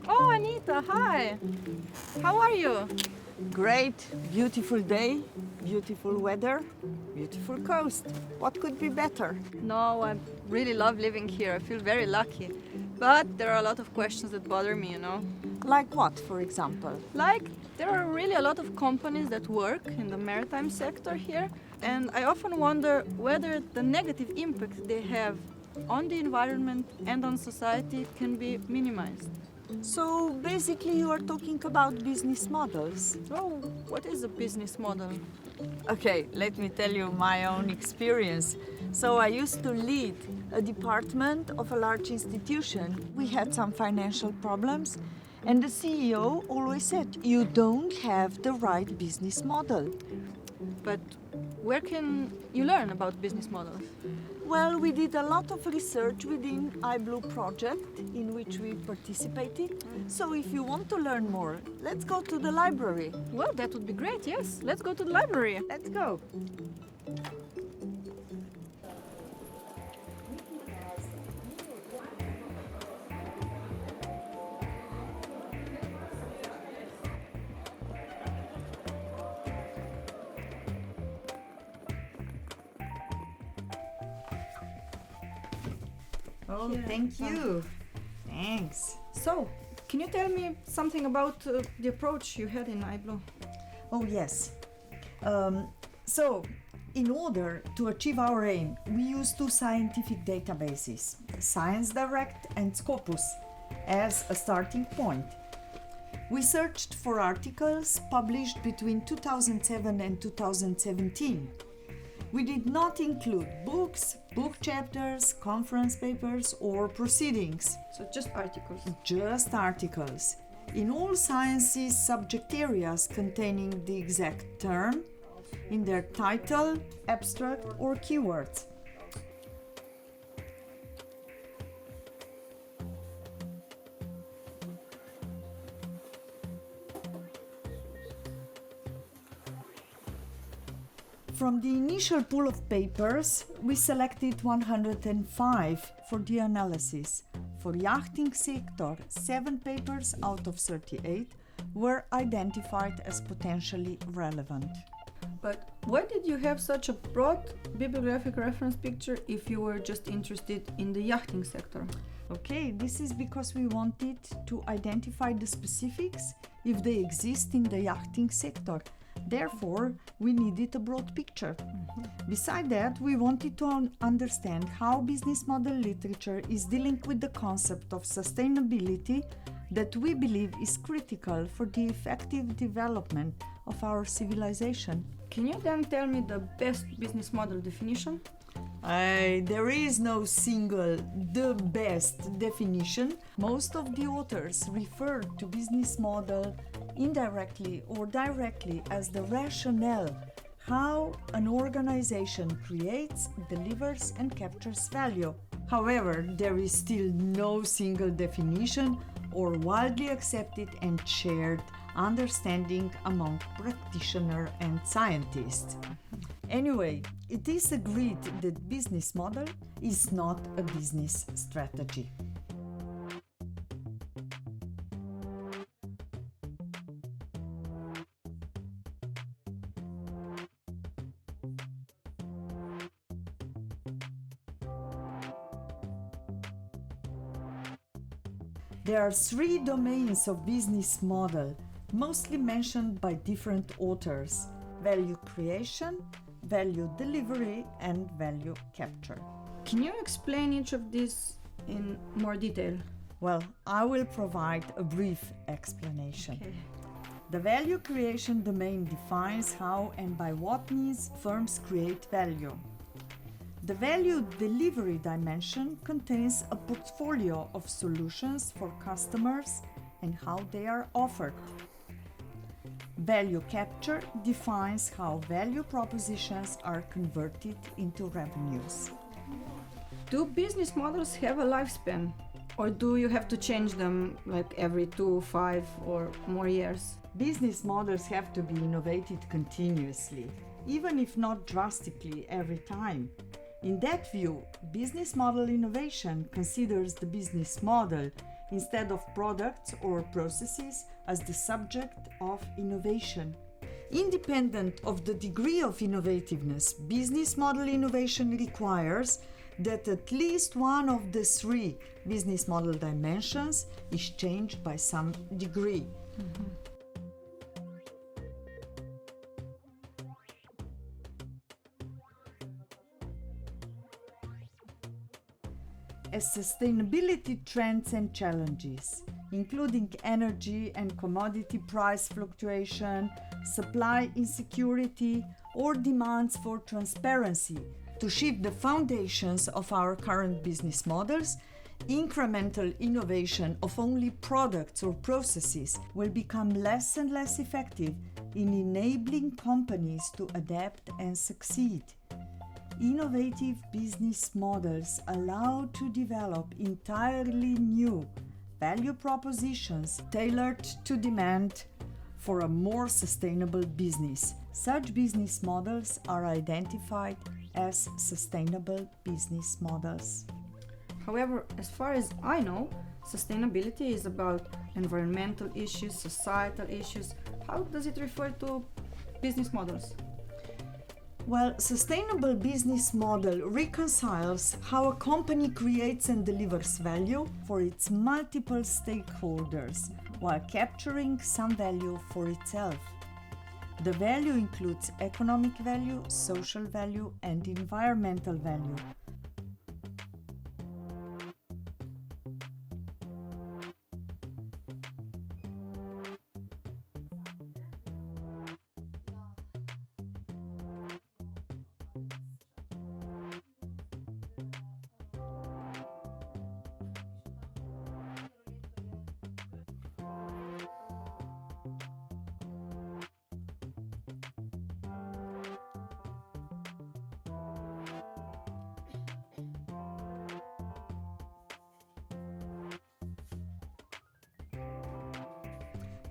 Oh, Anita, hi. How are you? Great, beautiful day, beautiful weather, beautiful coast. What could be better? No, I really love living here. I feel very lucky. But there are a lot of questions that bother me, you know. Like what, for example? Like, there are really a lot of companies that work in the maritime sector here, and I often wonder whether the negative impact they have on the environment and on society can be minimized. So basically you are talking about business models. Oh, what is a business model? Okay, let me tell you my own experience. So I used to lead a department of a large institution. We had some financial problems, and the CEO always said, you don't have the right business model. But where can you learn about business models? Well, we did a lot of research within iBlue project in which we participated. So if you want to learn more, let's go to the library. Well, that would be great, yes. Let's go to the library. Let's go. Oh, thank you. Thanks. So, can you tell me something about the approach you had in iBlue? Oh, yes. So, in order to achieve our aim, we use two scientific databases, Science Direct and Scopus, as a starting point. We searched for articles published between 2007 and 2017. We did not include books, book chapters, conference papers, or proceedings. So, just articles. Just articles. In all sciences subject areas containing the exact term in their title, abstract, or keywords. From the initial pool of papers, we selected 105 for the analysis. For yachting sector, 7 papers out of 38 were identified as potentially relevant. But why did you have such a broad bibliographic reference picture if you were just interested in the yachting sector? Okay, this is because we wanted to identify the specifics if they exist in the yachting sector. Therefore, we needed a broad picture. Besides that, we wanted to understand how business model literature is dealing with the concept of sustainability that we believe is critical for the effective development of our civilization. Can you then tell me the best business model definition? There is no single, the best definition. Most of the authors refer to business model indirectly or directly as the rationale, how an organization creates, delivers, and captures value. However, there is still no single definition or widely accepted and shared understanding among practitioners and scientists. Anyway, it is agreed that business model is not a business strategy. There are 3 domains of business model, mostly mentioned by different authors: value creation, value delivery, and value capture. Can you explain each of these in more detail? Well, I will provide a brief explanation. Okay. The value creation domain defines how and by what means firms create value. The value delivery dimension contains a portfolio of solutions for customers and how they are offered. Value capture defines how value propositions are converted into revenues. Do business models have a lifespan? Or do you have to change them like every 2, 5 or more years? Business models have to be innovated continuously, even if not drastically every time. In that view, business model innovation considers the business model instead of products or processes as the subject of innovation. Independent of the degree of innovativeness, business model innovation requires that at least one of the three business model dimensions is changed by some degree. As sustainability trends and challenges, including energy and commodity price fluctuation, supply insecurity, or demands for transparency to shift the foundations of our current business models, incremental innovation of only products or processes will become less and less effective in enabling companies to adapt and succeed. Innovative business models allow to develop entirely new value propositions tailored to demand for a more sustainable business. Such business models are identified as sustainable business models. However, as far as I know, sustainability is about environmental issues, societal issues. How does it refer to business models? Well, sustainable business model reconciles how a company creates and delivers value for its multiple stakeholders while capturing some value for itself. The value includes economic value, social value, and environmental value.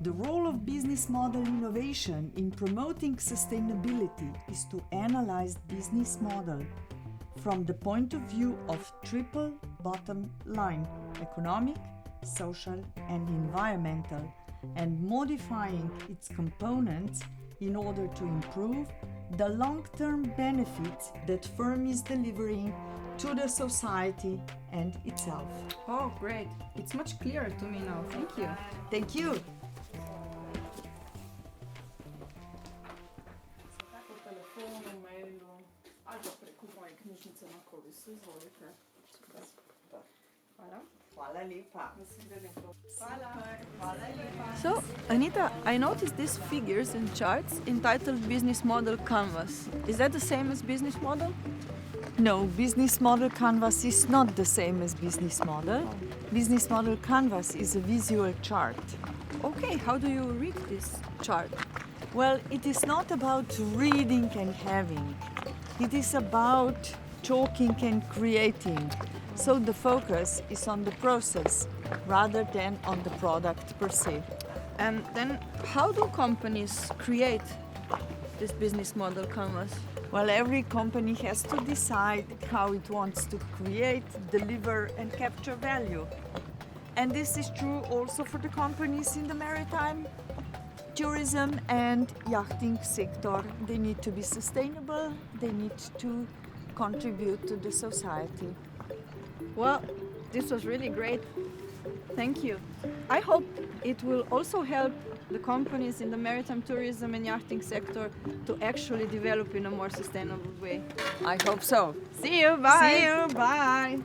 The role of business model innovation in promoting sustainability is to analyze business model from the point of view of triple bottom line: economic, social, and environmental, and modifying its components in order to improve the long-term benefits that firm is delivering to the society and itself. Oh, great. It's much clearer to me now. Thank you. Thank you. So, Anita, I noticed these figures and charts entitled Business Model Canvas. Is that the same as business model? No, business model canvas is not the same as business model. Business model canvas is a visual chart. Okay, how do you read this chart? Well, it is not about reading and having. It is about talking and creating. So the focus is on the process rather than on the product per se. And then how do companies create this business model canvas? Well, every company has to decide how it wants to create, deliver, and capture value. And this is true also for the companies in the maritime, tourism, and yachting sector. They need to be sustainable, they need to contribute to the society. Well, this was really great. Thank you. I hope it will also help the companies in the maritime tourism and yachting sector to actually develop in a more sustainable way. I hope so. See you. Bye. See you. Bye.